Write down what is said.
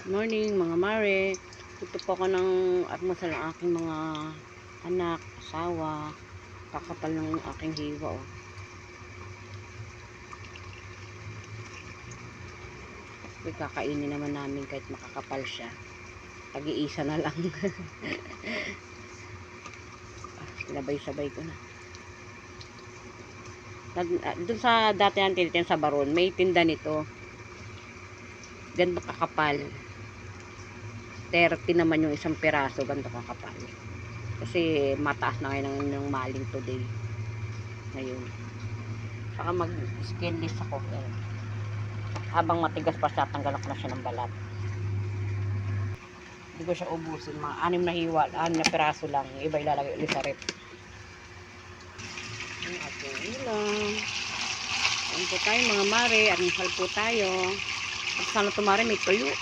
Morning mga mare. Ito po ako ng almusal ng aking mga anak, asawa. Kakapal ng aking hiwa. Oh. Kakainin naman namin kahit makakapal siya. Tag-iisa na lang. Sinabay-sabay ko na. Doon sa dati ang tinitin sa Baron, may tinda nito. Ganito kakapal. 30 naman yung isang piraso, ganito kakapal. Kasi mataas na ngayon ng maling today. Ngayon. Saka mag-skinless ako. Habang matigas pa siya, tanggal ko na siya ng balat. Hindi ko siya ubusin. Mga 6 na hiwa, 6 na piraso lang. Yung iba ilalagay ulit sa rep. Ang ating ulam. Ayan po tayo mga mare. At masal po tayo. At sana tumari may tuyo.